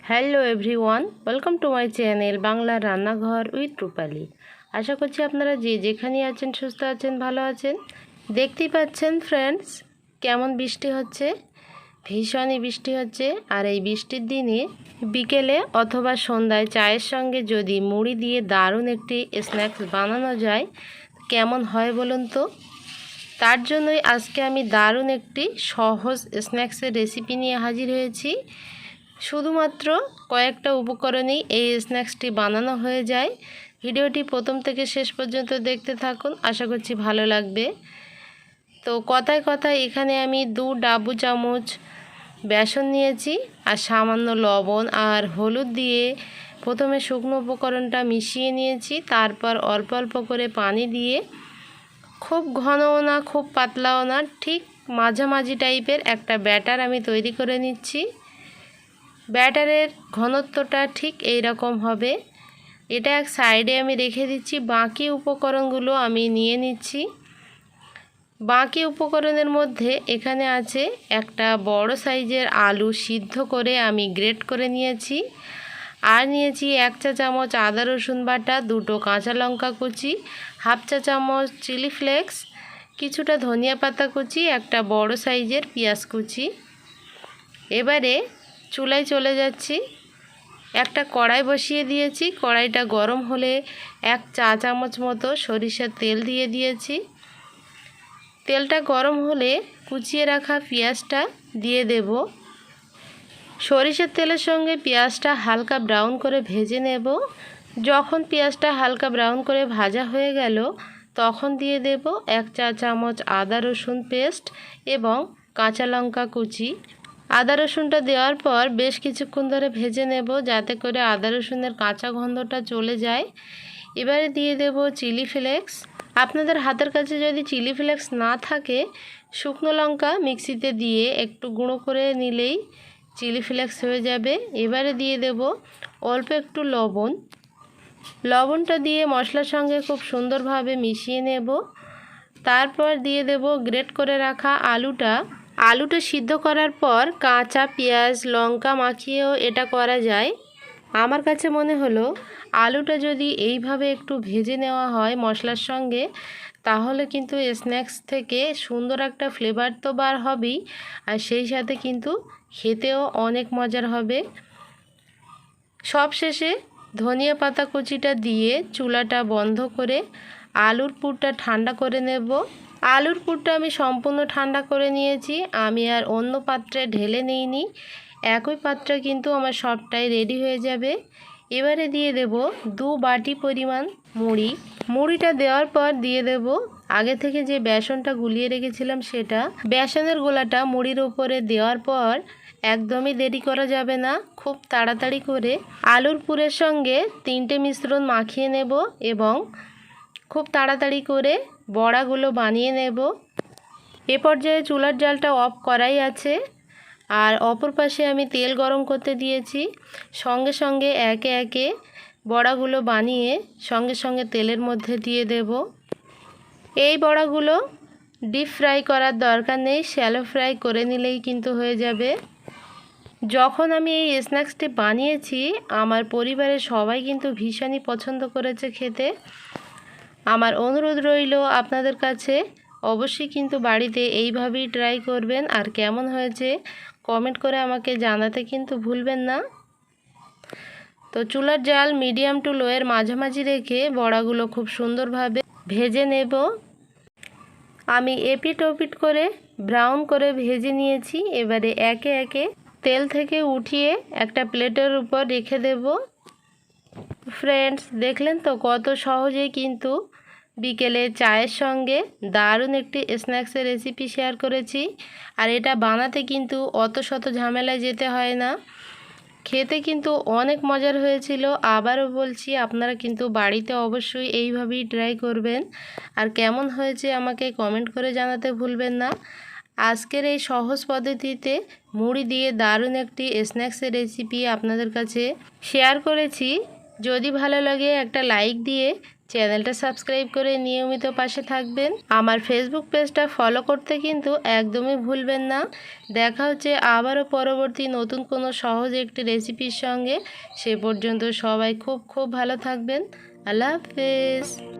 Hello everyone, welcome to my channel বাংলার রান্নাঘর with রূপালি। আশা করছি আপনারা যে যেখানে আছেন সুস্থ আছেন, ভালো আছেন। দেখতেই পাচ্ছেন ফ্রেন্ডস, কেমন বৃষ্টি হচ্ছে, ভীষণই বৃষ্টি হচ্ছে। আর এই বৃষ্টির দিনে বিকেলে অথবা সন্ধ্যায় চায়ের সঙ্গে যদি মুড়ি দিয়ে দারুণ একটি স্ন্যাক্স বানানো যায়, কেমন হয় বলুন তো। তার জন্যই আজকে আমি দারুণ একটি সহজ স্ন্যাক্সের রেসিপি নিয়ে হাজির হয়েছি। শুধুমাত্র কয়েকটা উপকরণেই এই স্ন্যাক্সটি বানানো হয়ে যায়। ভিডিওটি প্রথম থেকে শেষ পর্যন্ত দেখতে থাকুন, আশা করছি ভালো লাগবে। তো কথায় কথায় এখানে আমি 2 ডাবু চামচ বেসন নিয়েছি আর সামান্য লবণ আর হলুদ দিয়ে প্রথমে শুকনো উপকরণটা মিশিয়ে নিয়েছি। তারপর অল্প অল্প করে পানি দিয়ে খুব ঘনও না খুব পাতলাও না, ঠিক মাঝামাঝি টাইপের একটা ব্যাটার আমি তৈরি করে নিচ্ছি। ব্যাটারের ঘনত্বটা ঠিক এই রকম হবে। এটা এক সাইডে আমি রেখে দিচ্ছি। বাকি উপকরণগুলো আমি নিয়ে নিচ্ছি। বাকি উপকরণের মধ্যে এখানে আছে একটা বড় সাইজের আলু সিদ্ধ করে আমি গ্রেট করে নিয়েছি, আর নিয়েছি 1 চা চামচ আদা রসুন বাটা, 2টো কাঁচা লঙ্কা কুচি, 1/2 চা চামচ চিলি ফ্লেক্স, কিছুটা ধনিয়া পাতা কুচি, একটা বড় সাইজের পেঁয়াজ কুচি। এবারে চুলায় চলে যাচ্ছি। একটা কড়াই বসিয়ে দিয়েছি। কড়াইটা গরম হলে 1 চা চামচ মতো সরিষার তেল দিয়ে দিয়েছি। তেলটা গরম হলে কুচিয়ে রাখা পেঁয়াজটা দিয়ে দেব। সরিষার তেলের সঙ্গে পেঁয়াজটা হালকা ব্রাউন করে ভেজে নেব। যখন পেঁয়াজটা হালকা ব্রাউন করে ভাজা হয়ে গেল, তখন দিয়ে দেব 1 চা চামচ আদা রসুন পেস্ট এবং কাঁচা লঙ্কা কুচি। আদা রসুনটা দেওয়ার পর বেশ কিছুক্ষণ ধরে ভেজে নেব, যাতে করে আদা রসুনের কাঁচা গন্ধটা চলে যায়। এবারে দিয়ে দেব চিলি ফ্লেক্স। আপনাদের হাতের কাছে যদি চিলি ফ্লেক্স না থাকে, শুকনো লঙ্কা মিক্সিতে দিয়ে একটু গুঁড়ো করে নিলেই চিলি ফ্লেক্স হয়ে যাবে। এবারে দিয়ে দেব অল্প একটু লবণ। লবণটা দিয়ে মশলার সঙ্গে খুব সুন্দরভাবে মিশিয়ে নেব। তারপর দিয়ে দেব গ্রেট করে রাখা আলুটা। আলুটা সিদ্ধ করার পর কাঁচা পেঁয়াজ লঙ্কা মাখিয়েও এটা করা যায়। আমার কাছে মনে হলো আলুটা যদি এইভাবে একটু ভেজে নেওয়া হয় মশলার সঙ্গে, তাহলে কিন্তু স্ন্যাক্স থেকে সুন্দর একটা ফ্লেভার তো বার হবেই, আর সেই সাথে কিন্তু খেতেও অনেক মজার হবে। সবশেষে ধনিয়া পাতা কুচিটা দিয়ে চুলাটা বন্ধ করে আলুর পুরটা ঠান্ডা করে নেব। আলুর পুরটা আমি সম্পূর্ণ ঠান্ডা করে নিয়েছি। আমি আর অন্য পাত্রে ঢেলে নিইনি, একই পাত্রে কিন্তু আমার সবটাই রেডি হয়ে যাবে। এবারে দিয়ে দেব 2 বাটি পরিমাণ মুড়ি। মুড়িটা দেওয়ার পর দিয়ে দেব আগে থেকে যে বেসনটা গুলিয়ে রেখেছিলাম সেটা। বেসনের গোলাটা মুড়ির উপরে দেওয়ার পর একদমই দেরি করা যাবে না, খুব তাড়াতাড়ি করে আলুর পুরের সঙ্গে 3টে মিশ্রণ মাখিয়ে নেব এবং খুব তাড়াতাড়ি করে বড়াগুলো বানিয়ে নেব। এ পর্যায়ে চুলার জালটা অফ করাই আছে, আর অপর পাশে আমি তেল গরম করতে দিয়েছি। সঙ্গে সঙ্গে একে একে বড়াগুলো বানিয়ে সঙ্গে সঙ্গে তেলের মধ্যে দিয়ে দেব। এই বড়াগুলো ডিপ ফ্রাই করার দরকার নেই, শ্যালো ফ্রাই করে নিলেই কিন্তু হয়ে যাবে। যখন আমি এই স্ন্যাক্সটি বানিয়েছি, আমার পরিবারের সবাই কিন্তু ভীষণই পছন্দ করেছে খেতে। আমার অনুরোধ রইল আপনাদের কাছে, অবশ্যই কিন্তু বাড়িতে এইভাবেই ট্রাই করবেন, আর কেমন হয়েছে কমেন্ট করে আমাকে জানাতে কিন্তু ভুলবেন না। তো চুলার জাল মিডিয়াম টু লোয়ের মাঝামাঝি রেখে বড়াগুলো খুব সুন্দরভাবে ভেজে নেব। আমি এপিট ওপিট করে ব্রাউন করে ভেজে নিয়েছি। এবারে একে একে তেল থেকে উঠিয়ে একটা প্লেটের উপর রেখে দেব। ফ্রেন্ডস, দেখলেন তো কত সহজেই কিন্তু বিকেলে চায়ের সঙ্গে দারুণ একটি স্ন্যাক্সের রেসিপি শেয়ার করেছি। আর এটা বানাতে কিন্তু অত শত ঝামেলায় যেতে হয় না, খেতে কিন্তু অনেক মজার হয়েছিল। আবারও বলছি, আপনারা কিন্তু বাড়িতে অবশ্যই এইভাবেই ট্রাই করবেন, আর কেমন হয়েছে আমাকে কমেন্ট করে জানাতে ভুলবেন না। আজকের এই সহজ পদ্ধতিতে মুড়ি দিয়ে দারুণ একটি স্ন্যাক্সের রেসিপি আপনাদের কাছে শেয়ার করেছি। যদি ভালো লাগে একটা লাইক দিয়ে চ্যানেলটা সাবস্ক্রাইব করে নিয়মিত পাশে থাকবেন। আমার ফেসবুক পেজটা ফলো করতে কিন্তু একদমই ভুলবেন না। দেখা হচ্ছে আবারও পরবর্তী নতুন কোনো সহজ একটি রেসিপির সঙ্গে। সে পর্যন্ত সবাই খুব ভালো থাকবেন। আল্লাহ হাফেজ।